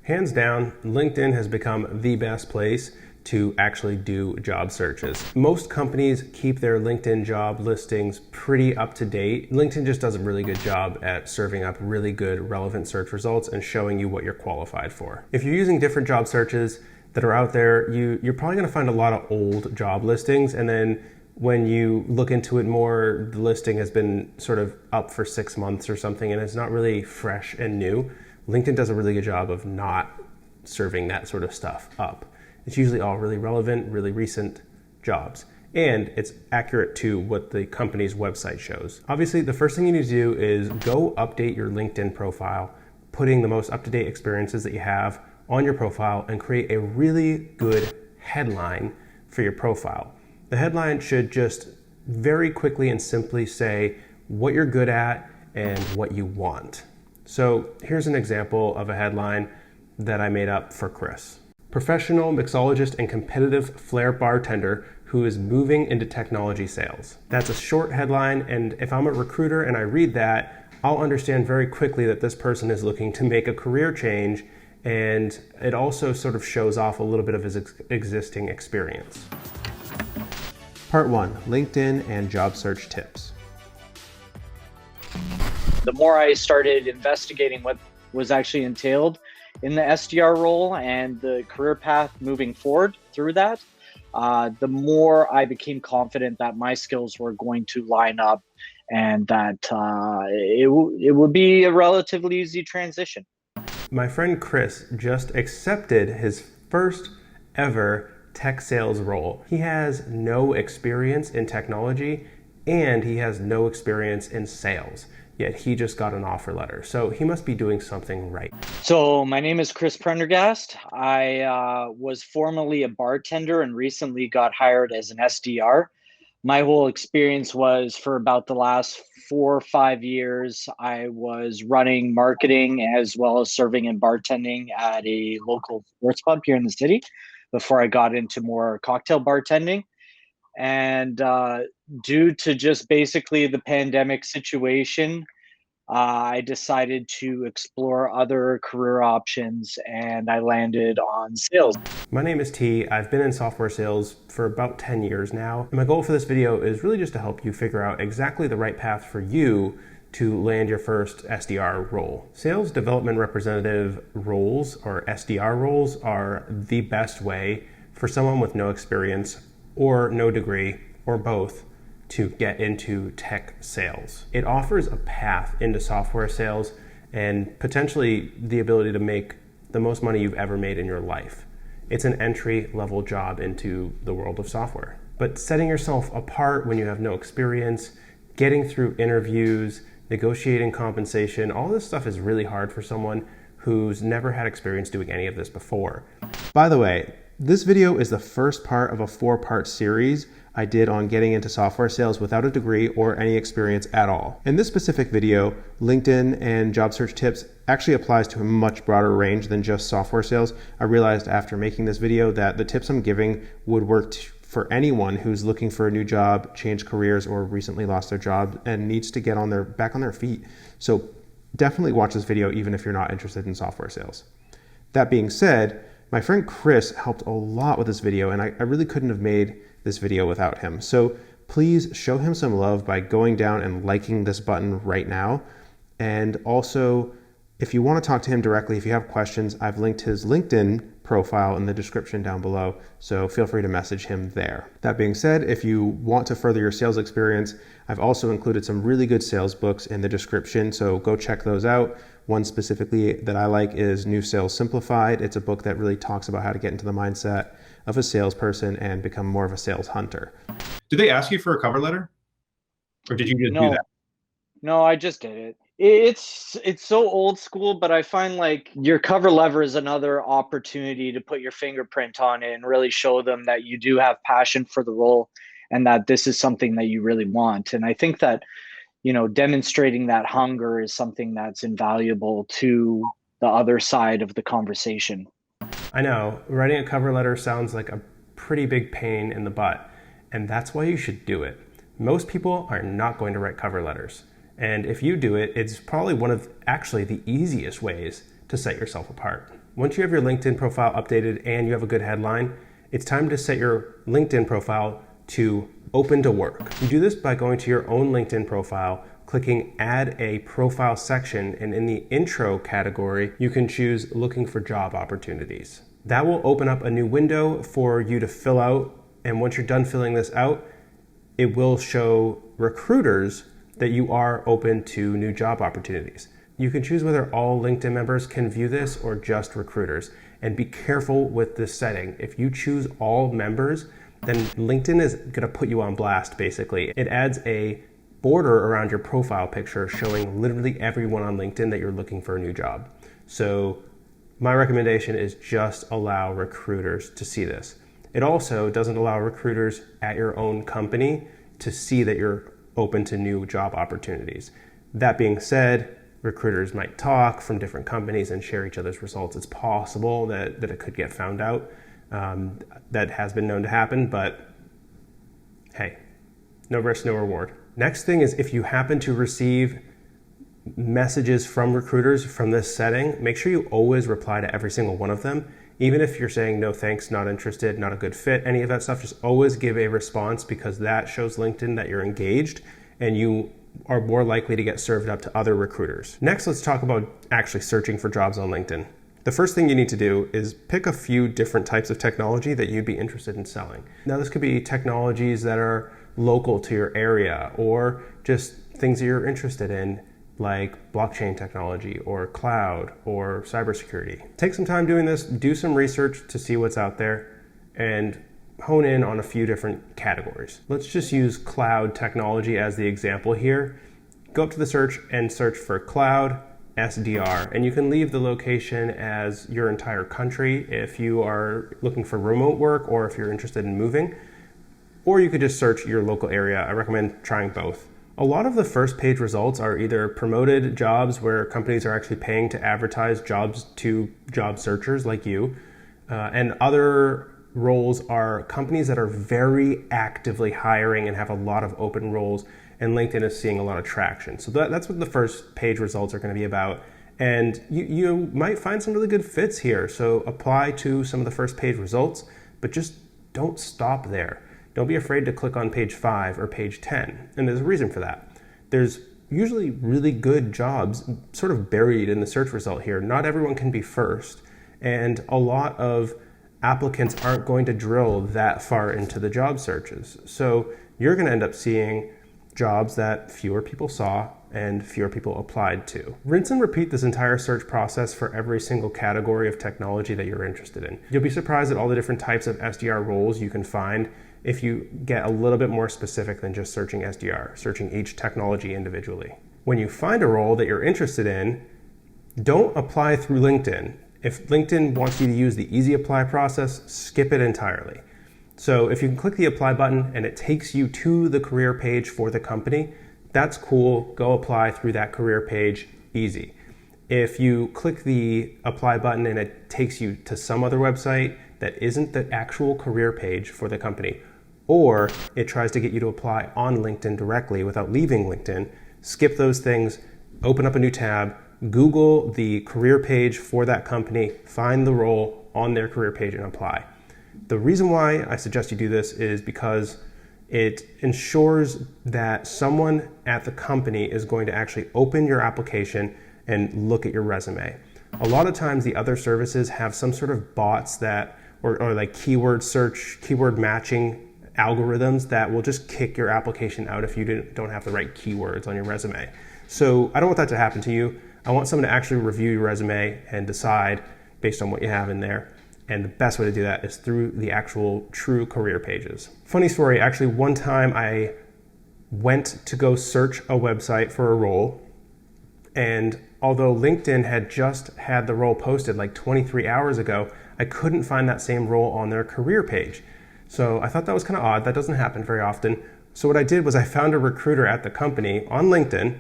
Hands down, LinkedIn has become the best place to actually do job searches. Most companies keep their LinkedIn job listings pretty up to date. LinkedIn just does a really good job at serving up really good relevant search results and showing you what you're qualified for. If you're using different job searches that are out there, you're probably gonna find a lot of old job listings, and then when you look into it more, the listing has been sort of up for 6 months or something, and it's not really fresh and new. LinkedIn does a really good job of not serving that sort of stuff up. It's usually all really relevant, really recent jobs, and it's accurate to what the company's website shows. Obviously, the first thing you need to do is go update your LinkedIn profile, putting the most up-to-date experiences that you have on your profile, and create a really good headline for your profile. The headline should just very quickly and simply say what you're good at and what you want. So here's an example of a headline that I made up for Chris. Professional mixologist and competitive flair bartender who is moving into technology sales. That's a short headline, and if I'm a recruiter and I read that, I'll understand very quickly that this person is looking to make a career change, and it also sort of shows off a little bit of his existing experience. Part 1, LinkedIn and job search tips. The more I started investigating what was actually entailed in the SDR role and the career path moving forward through that, the more I became confident that my skills were going to line up and that it would be a relatively easy transition. My friend Chris just accepted his first ever tech sales role. He has no experience in technology and he has no experience in sales, yet he just got an offer letter. So he must be doing something right. So my name is Chris Prendergast. I was formerly a bartender and recently got hired as an SDR. My whole experience was for about the last 4 or 5 years, I was running marketing as well as serving and bartending at a local sports pub here in the city before I got into more cocktail bartending. And due to just basically the pandemic situation, I decided to explore other career options and I landed on sales. My name is T. I've been in software sales for about 10 years now. And my goal for this video is really just to help you figure out exactly the right path for you to land your first SDR role. Sales development representative roles, or SDR roles, are the best way for someone with no experience or no degree or both to get into tech sales. It offers a path into software sales and potentially the ability to make the most money you've ever made in your life. It's an entry-level job into the world of software. But setting yourself apart when you have no experience, getting through interviews, negotiating compensation, all this stuff is really hard for someone who's never had experience doing any of this before. By the way, this video is the first part of a 4-part series I did on getting into software sales without a degree or any experience at all. In this specific video, LinkedIn and job search tips actually applies to a much broader range than just software sales. I realized after making this video that the tips I'm giving would work for anyone who's looking for a new job, changed careers, or recently lost their job and needs to get back on their feet. So definitely watch this video even if you're not interested in software sales. That being said, my friend Chris helped a lot with this video, and I really couldn't have made this video without him. So please show him some love by going down and liking this button right now. And also, if you want to talk to him directly, if you have questions, I've linked his LinkedIn profile in the description down below, so feel free to message him there. That being said, if you want to further your sales experience, I've also included some really good sales books in the description, so go check those out. One specifically that I like is New Sales Simplified. It's a book that really talks about how to get into the mindset of a salesperson and become more of a sales hunter. Did they ask you for a cover letter? Or did you just do that? No, I just did it. It's so old school, but I find like your cover letter is another opportunity to put your fingerprint on it and really show them that you do have passion for the role and that this is something that you really want. And I think that, demonstrating that hunger is something that's invaluable to the other side of the conversation. I know, writing a cover letter sounds like a pretty big pain in the butt, and that's why you should do it. Most people are not going to write cover letters. And if you do it, it's probably one of actually the easiest ways to set yourself apart. Once you have your LinkedIn profile updated and you have a good headline, it's time to set your LinkedIn profile to open to work. You do this by going to your own LinkedIn profile, clicking add a profile section, and in the intro category, you can choose looking for job opportunities. That will open up a new window for you to fill out, and once you're done filling this out, it will show recruiters that you are open to new job opportunities. You can choose whether all LinkedIn members can view this or just recruiters. And be careful with this setting. If you choose all members, then LinkedIn is gonna put you on blast, basically. It adds a border around your profile picture showing literally everyone on LinkedIn that you're looking for a new job. So my recommendation is just allow recruiters to see this. It also doesn't allow recruiters at your own company to see that you're open to new job opportunities. That being said, recruiters might talk from different companies and share each other's results. It's possible that it could get found out. That has been known to happen, but hey, no risk, no reward. Next thing is, if you happen to receive messages from recruiters from this setting, make sure you always reply to every single one of them. Even if you're saying no thanks, not interested, not a good fit, any of that stuff, just always give a response, because that shows LinkedIn that you're engaged and you are more likely to get served up to other recruiters. Next, let's talk about actually searching for jobs on LinkedIn. The first thing you need to do is pick a few different types of technology that you'd be interested in selling. Now, this could be technologies that are local to your area, or just things that you're interested in, like blockchain technology or cloud or cybersecurity. Take some time doing this, do some research to see what's out there, and hone in on a few different categories. Let's just use cloud technology as the example here. Go up to the search and search for cloud SDR, and you can leave the location as your entire country if you are looking for remote work or if you're interested in moving, or you could just search your local area. I recommend trying both. A lot of the first page results are either promoted jobs where companies are actually paying to advertise jobs to job searchers like you, and other roles are companies that are very actively hiring and have a lot of open roles, and LinkedIn is seeing a lot of traction. So that's what the first page results are going to be about. And you might find some really good fits here. So apply to some of the first page results, but just don't stop there. Don't be afraid to click on page 5 or page 10. And there's a reason for that. There's usually really good jobs sort of buried in the search result here. Not everyone can be first, and a lot of applicants aren't going to drill that far into the job searches. So you're going to end up seeing jobs that fewer people saw and fewer people applied to. Rinse and repeat this entire search process for every single category of technology that you're interested in. You'll be surprised at all the different types of SDR roles you can find if you get a little bit more specific than just searching SDR, searching each technology individually. When you find a role that you're interested in, don't apply through LinkedIn. If LinkedIn wants you to use the easy apply process, skip it entirely. So if you can click the apply button and it takes you to the career page for the company, that's cool. Go apply through that career page, easy. If you click the apply button and it takes you to some other website that isn't the actual career page for the company, or it tries to get you to apply on LinkedIn directly without leaving LinkedIn, skip those things, open up a new tab, Google the career page for that company, find the role on their career page and apply. The reason why I suggest you do this is because it ensures that someone at the company is going to actually open your application and look at your resume. A lot of times the other services have some sort of bots that, or like keyword search, keyword matching algorithms that will just kick your application out if you don't have the right keywords on your resume. So I don't want that to happen to you. I want someone to actually review your resume and decide based on what you have in there. And the best way to do that is through the actual true career pages. Funny story, actually one time I went to go search a website for a role, and although LinkedIn had just had the role posted like 23 hours ago, I couldn't find that same role on their career page. So I thought that was kind of odd. That doesn't happen very often. So what I did was I found a recruiter at the company on LinkedIn,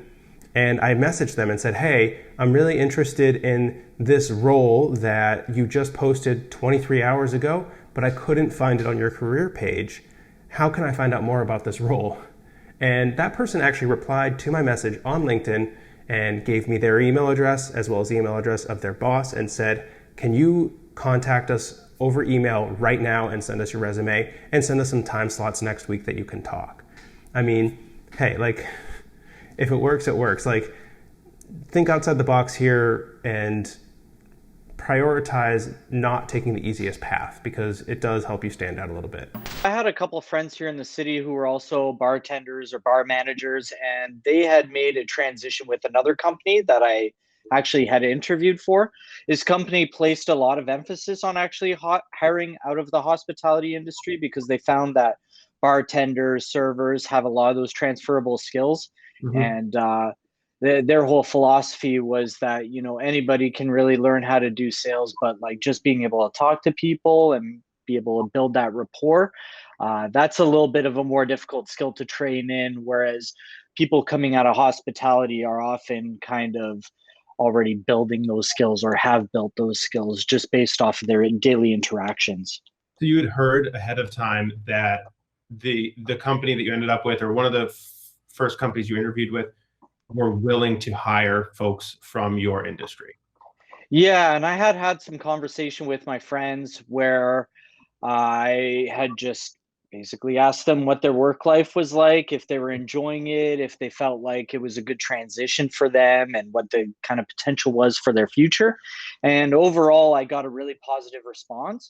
and I messaged them and said, hey, I'm really interested in this role that you just posted 23 hours ago, but I couldn't find it on your career page. How can I find out more about this role? And that person actually replied to my message on LinkedIn and gave me their email address as well as the email address of their boss and said, can you contact us over email right now and send us your resume and send us some time slots next week that you can talk? I mean, hey, like, if it works, it works. Like, think outside the box here and prioritize not taking the easiest path, because it does help you stand out a little bit. I had a couple of friends here in the city who were also bartenders or bar managers, and they had made a transition with another company that I actually had interviewed for. This company placed a lot of emphasis on actually hiring out of the hospitality industry because they found that bartenders, servers have a lot of those transferable skills. Mm-hmm. And their whole philosophy was that, you know, anybody can really learn how to do sales, but like just being able to talk to people and be able to build that rapport, that's a little bit of a more difficult skill to train in, whereas people coming out of hospitality are often kind of already building those skills or have built those skills just based off of their daily interactions. So you had heard ahead of time that the company that you ended up with, or one of the first companies you interviewed with, were willing to hire folks from your industry. Yeah, and I had some conversation with my friends where I had just basically asked them what their work life was like, if they were enjoying it, if they felt like it was a good transition for them, and what the kind of potential was for their future. And overall, I got a really positive response.